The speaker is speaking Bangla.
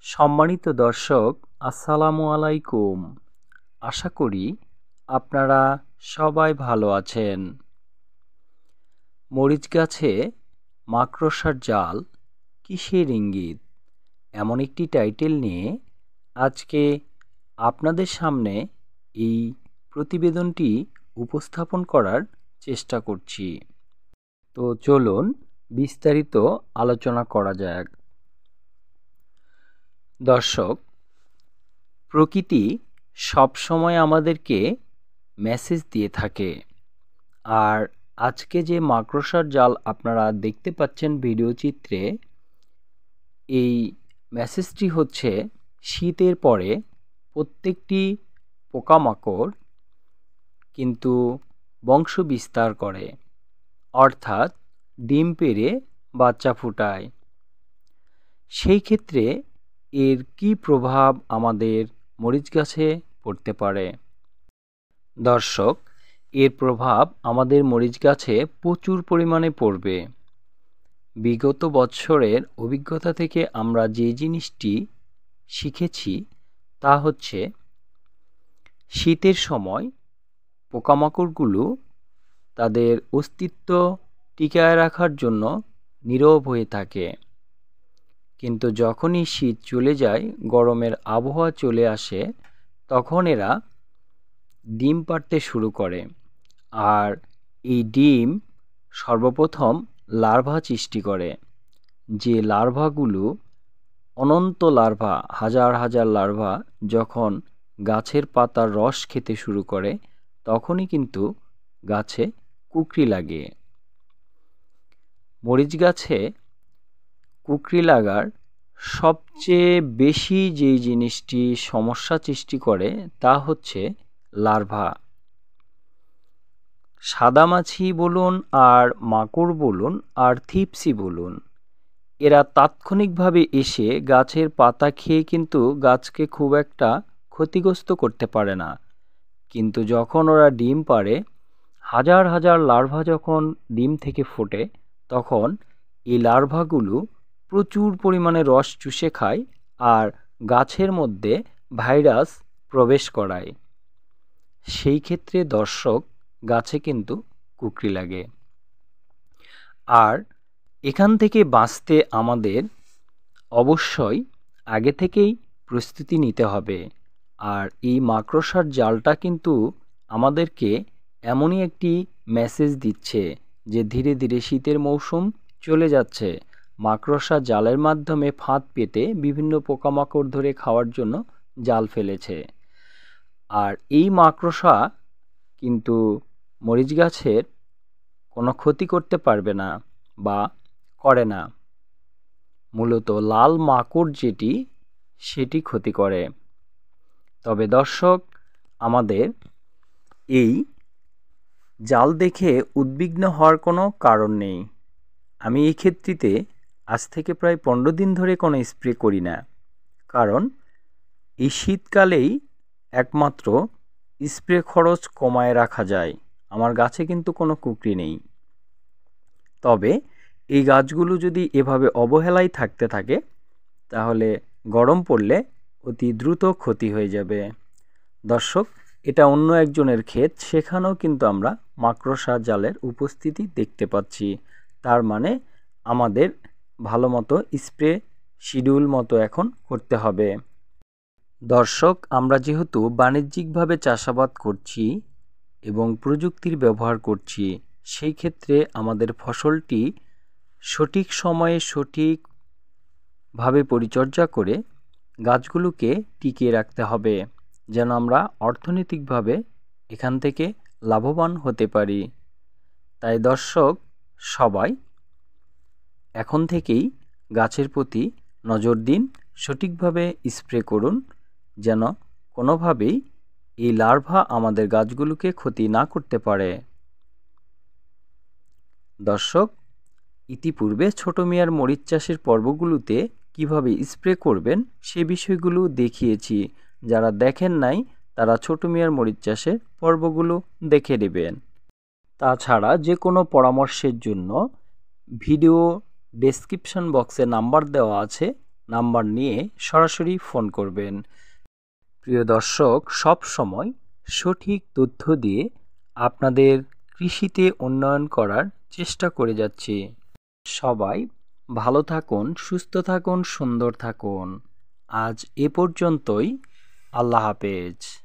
সম্মানিত দর্শক, আসসালামু আলাইকুম। আশা করি আপনারা সবাই ভালো আছেন। মরিচ গাছে মাকড়সার জাল, কিসের ইঙ্গিত? এমন একটি টাইটেল নিয়ে আজকে আপনাদের সামনে এই প্রতিবেদনটি উপস্থাপন করার চেষ্টা করছি। তো চলুন বিস্তারিত আলোচনা করা যাক। দর্শক, প্রকৃতি সবসময় আমাদেরকে মেসেজ দিয়ে থাকে। আর আজকে যে মাকড়সার জাল আপনারা দেখতে পাচ্ছেন ভিডিও চিত্রে, এই মেসেজটি হচ্ছে শীতের পরে প্রত্যেকটি পোকামাকড় কিন্তু বংশ বিস্তার করে, অর্থাৎ ডিম পেড়ে বাচ্চা ফুটায়। সেই ক্ষেত্রে এর কী প্রভাব আমাদের মরিচ গাছে পড়তে পারে? দর্শক, এর প্রভাব আমাদের মরিচ গাছে প্রচুর পরিমাণে পড়বে। বিগত বছরের অভিজ্ঞতা থেকে আমরা যে জিনিসটি শিখেছি তা হচ্ছে, শীতের সময় পোকামাকড়গুলো তাদের অস্তিত্ব টিকায় রাখার জন্য নীরব হয়ে থাকে, কিন্তু যখনই শীত চলে যায়, গরমের আবহাওয়া চলে আসে, তখন এরা ডিম পাড়তে শুরু করে। আর এই ডিম সর্বপ্রথম লার্ভা সৃষ্টি করে। যে লার্ভাগুলো, অনন্ত লার্ভা, হাজার হাজার লার্ভা যখন গাছের পাতার রস খেতে শুরু করে, তখনই কিন্তু গাছে কুকরি লাগে। মরিচ গাছে কুকরি লাগার সবচেয়ে বেশি যেই জিনিসটি সমস্যা সৃষ্টি করে তা হচ্ছে লার্ভা। সাদামাছি বলুন আর মাকড় বলুন আর থিপসি বলুন, এরা তাৎক্ষণিকভাবে এসে গাছের পাতা খেয়ে কিন্তু গাছকে খুব একটা ক্ষতিগ্রস্ত করতে পারে না, কিন্তু যখন ওরা ডিম পাড়ে, হাজার হাজার লার্ভা যখন ডিম থেকে ফোটে, তখন এই লার্ভাগুলো প্রচুর পরিমাণে রস চুষে খায় আর গাছের মধ্যে ভাইরাস প্রবেশ করায়। সেই ক্ষেত্রে দর্শক, গাছে কিন্তু কুকরি লাগে। আর এখান থেকে বাঁচতে আমাদের অবশ্যই আগে থেকেই প্রস্তুতি নিতে হবে। আর এই মাকড়সার জালটা কিন্তু আমাদেরকে এমনই একটি মেসেজ দিচ্ছে যে ধীরে ধীরে শীতের মৌসুম চলে যাচ্ছে। মাকড়সা জালের মাধ্যমে ফাঁদ পেতে বিভিন্ন পোকামাকড় ধরে খাওয়ার জন্য জাল ফেলেছে। আর এই মাকড়সা কিন্তু মরিচ গাছের কোনো ক্ষতি করতে পারবে না বা করে না। মূলত লাল মাকড় যেটি, সেটি ক্ষতি করে। তবে দর্শক, আমাদের এই জাল দেখে উদ্বিগ্ন হওয়ার কোনো কারণ নেই। আমি এই ক্ষেত্রে আজ থেকে প্রায় 15 দিন ধরে কোনো স্প্রে করি না, কারণ এই শীতকালেই একমাত্র স্প্রে খরচ কমায় রাখা যায়। আমার গাছে কিন্তু কোনো কুকরি নেই। তবে এই গাছগুলো যদি এভাবে অবহেলায় থাকতে থাকে, তাহলে গরম পড়লে অতি দ্রুত ক্ষতি হয়ে যাবে। দর্শক, এটা অন্য একজনের ক্ষেত, সেখানেও কিন্তু আমরা মাকড়সা জালের উপস্থিতি দেখতে পাচ্ছি। তার মানে আমাদের ভালো মতো স্প্রে শিডিউল মতো এখন করতে হবে। দর্শক, আমরা যেহেতু বাণিজ্যিকভাবে চাষাবাদ করছি এবং প্রযুক্তির ব্যবহার করছি, সেই ক্ষেত্রে আমাদের ফসলটি সঠিক সময়ে সঠিকভাবে পরিচর্যা করে গাছগুলোকে টিকিয়ে রাখতে হবে, যেন আমরা অর্থনৈতিকভাবে এখান থেকে লাভবান হতে পারি। তাই দর্শক, সবাই এখন থেকেই গাছের প্রতি নজর দিন, সঠিকভাবে স্প্রে করুন, যেন কোনোভাবেই এই লার্ভা আমাদের গাছগুলোকে ক্ষতি না করতে পারে। দর্শক, ইতিপূর্বে ছোট মিয়ার মরিচ চাষের পর্বগুলোতে কিভাবে স্প্রে করবেন সে বিষয়গুলো দেখিয়েছি। যারা দেখেন নাই, তারা ছোট মিয়ার মরিচ চাষের পর্বগুলো দেখে নেবেন। তাছাড়া যে কোনো পরামর্শের জন্য ভিডিও ডেসক্রিপশন বক্সে নাম্বার দেওয়া আছে, নাম্বার নিয়ে সরাসরি ফোন করবেন। প্রিয় দর্শক, সব সময় সঠিক তথ্য দিয়ে আপনাদের কৃষিতে উন্নয়ন করার চেষ্টা করে যাচ্ছি। সবাই ভালো থাকুন, সুস্থ থাকুন, সুন্দর থাকুন। আজ এ পর্যন্তই। আল্লাহ হাফেজ।